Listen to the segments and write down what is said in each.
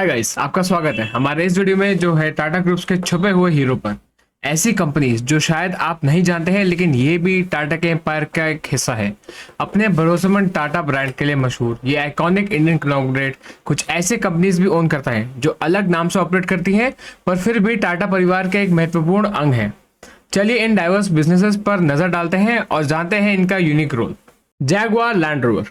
Hi guys, आपका स्वागत है हमारे इस वीडियो में जो है टाटा ग्रुप्स के छुपे हुए हीरो पर। ऐसी कंपनीज जो शायद आप नहीं जानते हैं लेकिन ये भी टाटा के एम्पायर का एक हिस्सा है। अपने भरोसेमंद टाटा ब्रांड के लिए मशहूर ये आइकॉनिक इंडियन कॉन्ग्लोमरेट कुछ ऐसे कंपनीज भी ओन करता है जो अलग नाम से ऑपरेट करती हैं पर फिर भी टाटा परिवार का एक महत्वपूर्ण अंग है। चलिए इन डाइवर्स बिजनेसेस पर नजर डालते हैं और जानते हैं इनका unique role. Jaguar Land Rover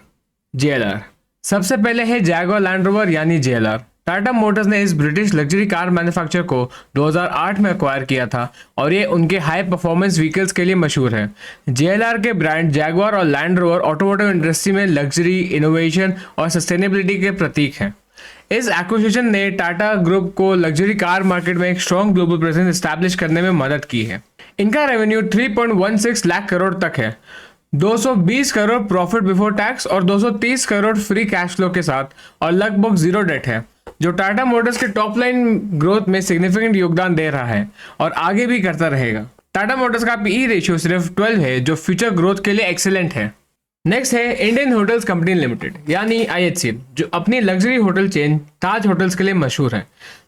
JLR। सबसे पहले है जैगुआर लैंड रोवर यानी JLR। टाटा मोटर्स ने इस ब्रिटिश लग्जरी कार मैन्युफैक्चरर को 2008 में एक्वायर किया था और ये उनके हाई परफॉर्मेंस व्हीकल्स के लिए मशहूर है। JLR के ब्रांड जैगुआर और लैंड रोवर ऑटोमोटिव इंडस्ट्री में लग्जरी, इनोवेशन और सस्टेनेबिलिटी के प्रतीक हैं। इस एक्विजिशन ने टाटा ग्रुप को लग्जरी कार मार्केट में एक स्ट्रॉन्ग ग्लोबल प्रेजेंस एस्टैब्लिश करने में मदद की है। इनका रेवेन्यू 3.16 लाख करोड़ तक है, 220 करोड़ प्रॉफिट बिफोर टैक्स और 230 करोड़ फ्री कैश फ्लो के साथ, और लगभग जीरो डेट है, जो टाटा मोटर्स के टॉप लाइन ग्रोथ में सिग्निफिकेंट योगदान दे रहा है और आगे भी करता रहेगा। टाटा मोटर्स का PE रेशियो सिर्फ 12 है, जो फ्यूचर ग्रोथ के लिए एक्सेलेंट है। नेक्स्ट है इंडियन होटल्स कंपनी लिमिटेड यानी IHCL, जो अपनी लग्जरी होटल चेन ताज होटल्स के लिए मशहूर है।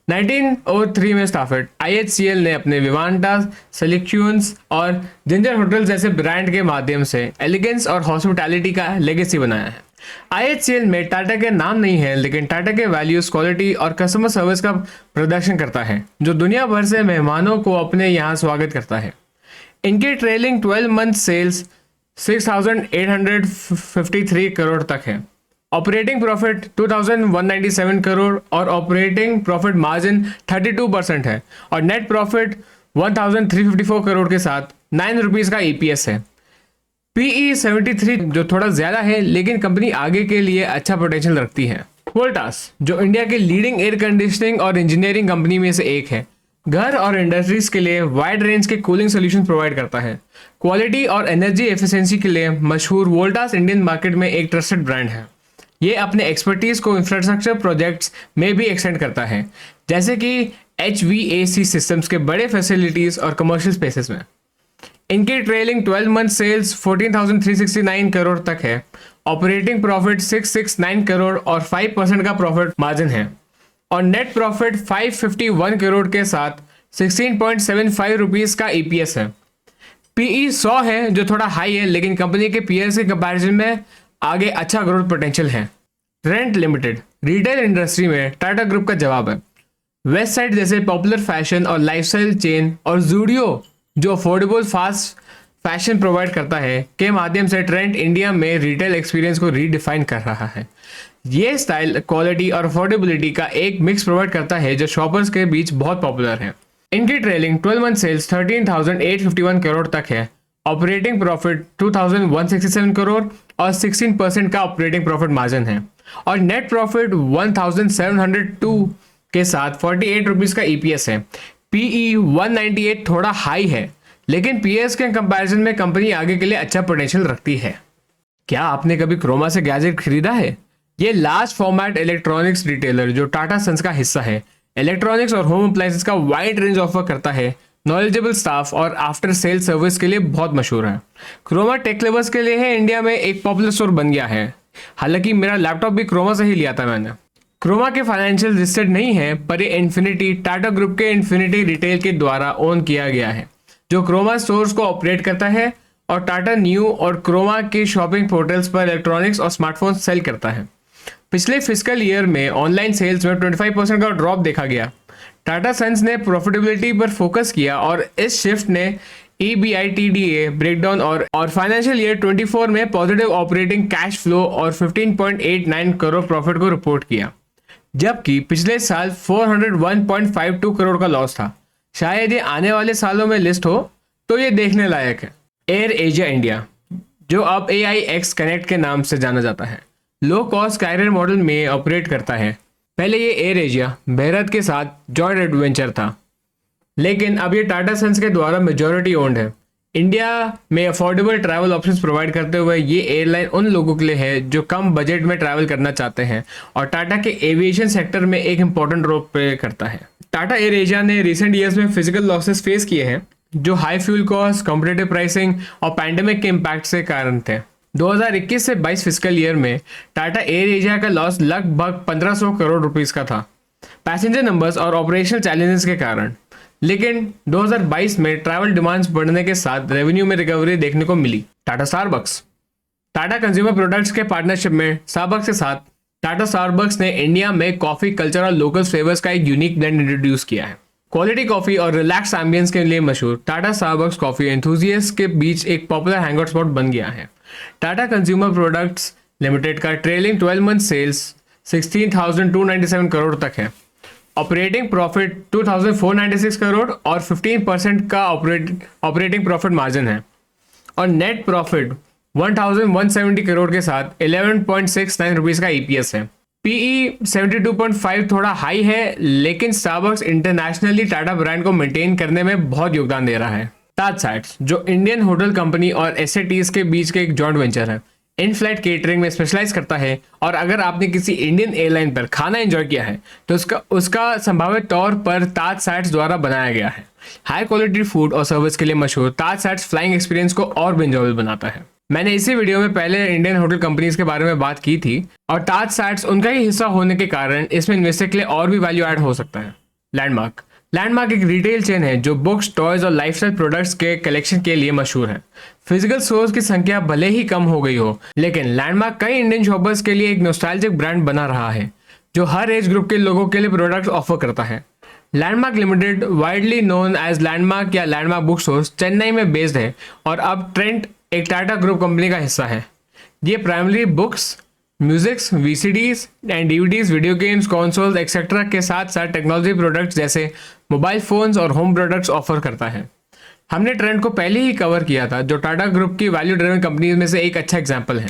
1903 में स्थापित IHCL ने अपने विवांटा, सेलेक्शंस और जिंजर होटल्स जैसे ब्रांड के माध्यम से एलिगेंस और हॉस्पिटैलिटी का लेगेसी बनाया है। IHCL में टाटा के नाम नहीं है लेकिन टाटा के वैल्यूज, क्वालिटी और कस्टमर सर्विस का प्रदर्शन करता है, जो दुनिया भर से मेहमानों को अपने यहाँ स्वागत करता है। इनके ट्रेलिंग 12 मंथ सेल्स 6,853 करोड़ तक है। ऑपरेटिंग प्रॉफिट 2,197 करोड़ और ऑपरेटिंग प्रॉफिट मार्जिन 32% है, और नेट प्रॉफिट 1,354 करोड़ के साथ 9 रुपीज का EPS है। PE 73 जो थोड़ा ज्यादा है लेकिन कंपनी आगे के लिए अच्छा पोटेंशियल रखती है। वोल्टास जो इंडिया के लीडिंग एयर कंडीशनिंग और इंजीनियरिंग कंपनी में से एक है, घर और इंडस्ट्रीज के लिए वाइड रेंज के कूलिंग सॉल्यूशन प्रोवाइड करता है। क्वालिटी और एनर्जी एफिशिएंसी के लिए मशहूर वोल्टास इंडियन मार्केट में एक ट्रस्टेड ब्रांड है। ये अपने एक्सपर्टीज को इंफ्रास्ट्रक्चर प्रोजेक्ट्स में भी एक्सटेंड करता है, जैसे कि HVAC सिस्टम्स के बड़े फैसिलिटीज और कमर्शियल स्पेसेस में। इनकी ट्रेलिंग 12 मंथ सेल्स 14,369 करोड़ तक है। ऑपरेटिंग प्रॉफिट 669 करोड़ और 5% का प्रॉफिट मार्जिन है, और नेट प्रॉफिट 551 करोड़ के साथ 16.75 रुपीज का EPS है। PE 100 है जो थोड़ा हाई है लेकिन कंपनी के पीयर्स के कंपैरिजन में आगे अच्छा ग्रोथ पोटेंशियल है। रेंट लिमिटेड रिटेल इंडस्ट्री में टाटा ग्रुप का जवाब है। वेस्ट साइड जैसे पॉपुलर फैशन और लाइफस्टाइल चेन और जूडियो जो अफोर्डेबल फास्ट फैशन प्रोवाइड करता है के माध्यम से ट्रेंड इंडिया में रिटेल एक्सपीरियंस को रीडिफाइन कर रहा है। ये स्टाइल, क्वालिटी और अफोर्डेबिलिटी का एक मिक्स प्रोवाइड करता है जो शॉपर्स के बीच बहुत पॉपुलर है। इनकी ट्रेलिंग 12 मंथ सेल्स 13,851 करोड़ तक है। ऑपरेटिंग प्रॉफिट 2,167 करोड़ और 16% का ऑपरेटिंग प्रॉफिट मार्जिन है, और नेट प्रॉफिट 1,702 के साथ 48 रुपीज का EPS है। PE 198 थोड़ा हाई है लेकिन PS के कंपैरिजन में कंपनी आगे के लिए अच्छा पोटेंशियल रखती है। क्या आपने कभी क्रोमा से गैजेट खरीदा है? ये लार्ज फॉर्मेट इलेक्ट्रॉनिक्स रिटेलर जो टाटा सन्स का हिस्सा है, इलेक्ट्रॉनिक्स और होम अप्लायंसेस का वाइड रेंज ऑफर करता है। नॉलेजेबल स्टाफ और आफ्टर सेल सर्विस के लिए बहुत मशहूर है। क्रोमा टेक लवर्स के लिए है इंडिया में एक पॉपुलर स्टोर बन गया है। हालांकि मेरा लैपटॉप भी क्रोमा से ही लिया था मैंने। क्रोमा के फाइनेंशियल लिस्टेड नहीं है पर ये इन्फिनिटी टाटा ग्रुप के इन्फिनिटी रिटेल के द्वारा ओन किया गया है, जो क्रोमा स्टोर्स को ऑपरेट करता है और टाटा न्यू और क्रोमा के शॉपिंग पोर्टल्स पर इलेक्ट्रॉनिक्स और स्मार्टफोन सेल करता है। पिछले फिस्कल ईयर में ऑनलाइन सेल्स में 25% का ड्रॉप देखा गया। टाटा सन्स ने प्रॉफिटेबिलिटी पर फोकस किया और इस शिफ्ट ने EBITDA ब्रेकडाउन और फाइनेंशियल ईयर 24 में पॉजिटिव ऑपरेटिंग कैश फ्लो और 15.89 करोड़ प्रॉफिट को रिपोर्ट किया, जबकि पिछले साल 401.52 करोड़ का लॉस था। शायद ये आने वाले सालों में लिस्ट हो तो ये देखने लायक है। एयर एशिया इंडिया जो अब AIX कनेक्ट के नाम से जाना जाता है, लो कॉस्ट कैरियर मॉडल में ऑपरेट करता है। पहले ये एयर एशिया भारत के साथ जॉइंट एडवेंचर था, लेकिन अब ये टाटा सन्स के द्वारा मेजॉरिटी ओन्ड है। इंडिया में अफोर्डेबल ट्रैवल ऑप्शंस प्रोवाइड करते हुए ये एयरलाइन उन लोगों के लिए है जो कम बजट में ट्रैवल करना चाहते हैं और टाटा के एविएशन सेक्टर में एक इंपॉर्टेंट रोल प्ले करता है। टाटा एयर एशिया ने रिसेंट ईयर्स में फिजिकल लॉसेस फेस किए हैं जो high fuel cost, competitive pricing और पैंडेमिक के इम्पैक्ट से कारण थे। 2021 से 22 फिस्कल ईयर में टाटा एयर एशिया का लॉस लगभग 1500 करोड़ रुपीस का था। पैसेंजर नंबर्स और ऑपरेशनल चैलेंजेस के कारण। लेकिन 2022 में ट्रैवल डिमांड्स बढ़ने के साथ रेवेन्यू में रिकवरी देखने को मिली। Tata Starbucks. Tata consumer products के पार्टनरशिप में स्टारबक्स के साथ टाटा स्टारबक्स ने इंडिया में कॉफी कल्चर और लोकल फ्लेवर्स का एक यूनिक ब्लेंड इंट्रोड्यूस किया है। क्वालिटी कॉफी और रिलैक्स एम्बियंस के लिए मशहूर टाटा स्टारबक्स कॉफी एंथुजियास्ट के बीच एक पॉपुलर हैंगआउट स्पॉट बन गया है। टाटा कंज्यूमर प्रोडक्ट्स लिमिटेड का ट्रेलिंग 12 मंथ सेल्स 16,297 करोड़ तक है। ऑपरेटिंग प्रॉफिट 2,496 करोड़ और 15% का ऑपरेटिंग प्रॉफिट मार्जिन है और नेट प्रॉफिट 1,170 करोड़ के साथ 11.69 रुपीज का ईपीएस है। पीई 72.5 थोड़ा हाई है, लेकिन स्टारबक्स इंटरनेशनली टाटा ब्रांड को मेंटेन करने में बहुत योगदान दे रहा है। ताज साइट्स, जो इंडियन होटल कंपनी और एसएटीज के बीच के एक जॉइंट वेंचर है, इन फ्लाइट केटरिंग में स्पेशलाइज करता है और अगर आपने किसी इंडियन एयरलाइन पर खाना एंजॉय किया है तो उसका संभावित तौर पर ताज साइट्स द्वारा बनाया गया है। हाई क्वालिटी फूड और सर्विस के लिए मशहूर ताज साइट्स फ्लाइंग एक्सपीरियंस को और भी एंजॉयबल बनाता है। मैंने इसी वीडियो में पहले इंडियन होटल कंपनीज के बारे में बात की थी और ताज साइट्स उनका ही हिस्सा होने के कारण इसमें इन्वेस्टर के लिए और भी वैल्यू ऐड हो सकता है। लैंडमार्क एक रिटेल चेन है जो बुक्स, टॉयज और लाइफस्टाइल प्रोडक्ट्स के कलेक्शन के लिए मशहूर है। फिजिकल स्टोर्स की संख्या भले ही कम हो गई हो, लेकिन लैंडमार्क कई इंडियन शॉपर्स के लिए एक नॉस्टैल्जिक ब्रांड बना रहा है जो हर एज ग्रुप के लोगों के लिए प्रोडक्ट्स ऑफर करता है। Landmark Limited, widely known as Landmark या लैंडमार्क बुक स्टोर्स, चेन्नई में बेस्ड है और अब ट्रेंट एक टाटा ग्रुप कंपनी का हिस्सा है। ये primary books, musics, VCDs and DVDs, video games, consoles etcetera के साथ साथ टेक्नोलॉजी प्रोडक्ट्स जैसे मोबाइल फोन्स और होम प्रोडक्ट्स ऑफर करता है। हमने ट्रेंड को पहले ही कवर किया था, जो टाटा ग्रुप की वैल्यू ड्रिवन कंपनीज में से एक अच्छा एग्जांपल है।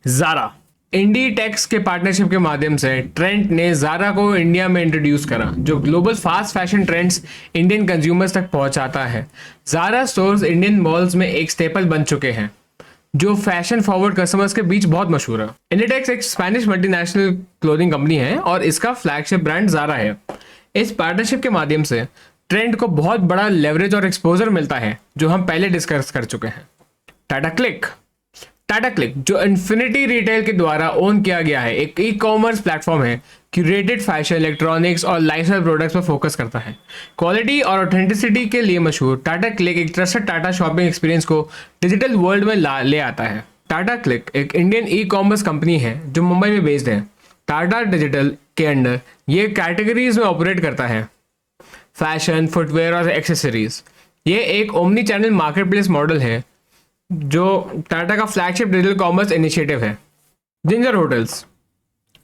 ज़ारा। इंडीटेक्स के पार्टनरशिप के माध्यम से ट्रेंट ने ज़ारा को इंडिया में इंट्रोड्यूस करा, जो global fast fashion trends Indian consumers तक पहुंचाता है। ज़ारा स्टोर्स इंडियन मॉल्स में एक स्टेपल बन चुके हैं जो फैशन फॉरवर्ड कस्टमर्स के बीच बहुत मशहूर है। इंडीटेक्स एक स्पेनिश मल्टीनेशनल क्लोथिंग कंपनी है और इसका फ्लैगशिप ब्रांड ज़ारा है। इस पार्टनरशिप के माध्यम से ट्रेंड को बहुत बड़ा लेवरेज और एक्सपोजर मिलता है, जो हम पहले डिस्कस कर चुके हैं। टाटा क्लिक, जो इन्फिनिटी रिटेल के द्वारा ओन किया गया है, एक ई कॉमर्स प्लेटफॉर्म है। क्यूरेटेड फैशन, इलेक्ट्रॉनिक्स और लाइफस्टाइल प्रोडक्ट्स पर फोकस करता है। क्वालिटी और ऑथेंटिसिटी के लिए मशहूर टाटा क्लिक एक ट्रस्टेड टाटा शॉपिंग एक्सपीरियंस को डिजिटल वर्ल्ड में ले आता है। टाटा क्लिक एक इंडियन ई कॉमर्स कंपनी है जो मुंबई में बेस्ड है। टाटा डिजिटल के अंडर ये कैटेगरीज में ऑपरेट करता है: फैशन, फुटवेयर और एक्सेसरीज। ये एक ओमनी चैनल मार्केटप्लेस मॉडल है जो टाटा का फ्लैगशिप डिजिटल कॉमर्स इनिशिएटिव है। जिंजर होटल्स,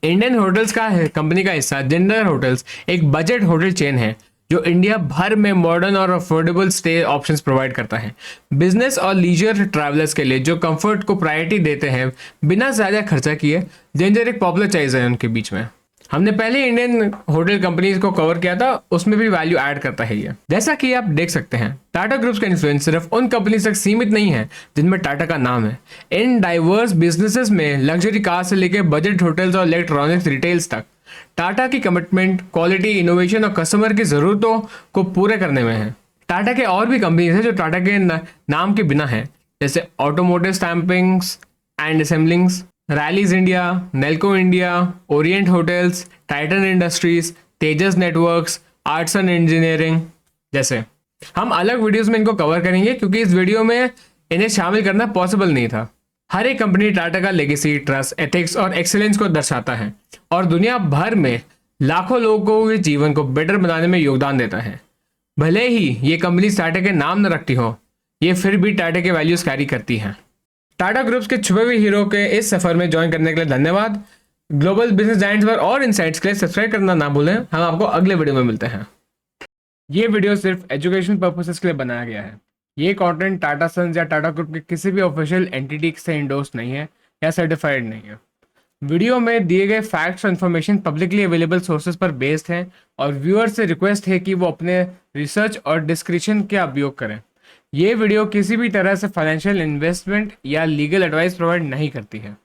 इंडियन होटल्स का कंपनी का हिस्सा। जिंजर होटल्स एक बजट होटल चेन है जो इंडिया भर में मॉडर्न और अफोर्डेबल स्टे ऑप्शंस प्रोवाइड करता है। बिजनेस और लीजर ट्रैवलर्स के लिए जो कंफर्ट को प्रायोरिटी देते हैं बिना ज़्यादा खर्चा किए, जिंजर एक पॉपुलर चॉइस है उनके बीच में। हमने पहले इंडियन होटल कंपनीज को कवर किया था, उसमें भी वैल्यू ऐड करता है ये। जैसा कि आप देख सकते हैं, टाटा ग्रुप्स का इन्फ्लुएंस सिर्फ उन कंपनीज तक सीमित नहीं है जिनमें टाटा का नाम है। इन डाइवर्स बिजनेसेस में लग्जरी कार से लेकर बजट होटल्स और इलेक्ट्रॉनिक्स रिटेल्स तक टाटा की कमिटमेंट क्वालिटी, इनोवेशन और कस्टमर की ज़रूरतों को पूरे करने में है। टाटा के और भी कंपनीज हैं जो टाटा के नाम के बिना हैं, जैसे automotive stampings and assemblings, Rallis India, Nelco India, orient hotels, Titan industries, Tejas networks, arts and engineering जैसे। हम अलग वीडियोस में इनको कवर करेंगे क्योंकि इस वीडियो में इन्हें शामिल करना पॉसिबल नहीं था। हर एक कंपनी टाटा का लेगेसी, ट्रस्ट, एथिक्स और एक्सीलेंस को दर्शाता है और दुनिया भर में लाखों लोगों के जीवन को बेटर बनाने में योगदान देता है। भले ही ये कंपनी टाटा के नाम न रखती हो, ये फिर भी टाटा के वैल्यूज कैरी करती हैं। टाटा ग्रुप्स के छुपे हुए हीरो के इस सफर में ज्वाइन करने के लिए धन्यवाद। ग्लोबल बिजनेस जायंट्स पर और इनसाइट्स के लिए सब्सक्राइब करना ना भूलें। हम आपको अगले वीडियो में मिलते हैं। ये वीडियो सिर्फ एजुकेशन पर्पसेस के लिए बनाया गया है। ये कंटेंट टाटा सन्स या टाटा ग्रुप के किसी भी ऑफिशियल एंटिटी से इंडोर्स नहीं है या सर्टिफाइड नहीं है। वीडियो में दिए गए फैक्ट्स और इन्फॉर्मेशन पब्लिकली अवेलेबल सोर्सेज पर बेस्ड हैं और व्यूअर्स से रिक्वेस्ट है कि वो अपने रिसर्च और डिस्क्रिप्शन का उपयोग करें। ये वीडियो किसी भी तरह से फाइनेंशियल इन्वेस्टमेंट या लीगल एडवाइस प्रोवाइड नहीं करती है।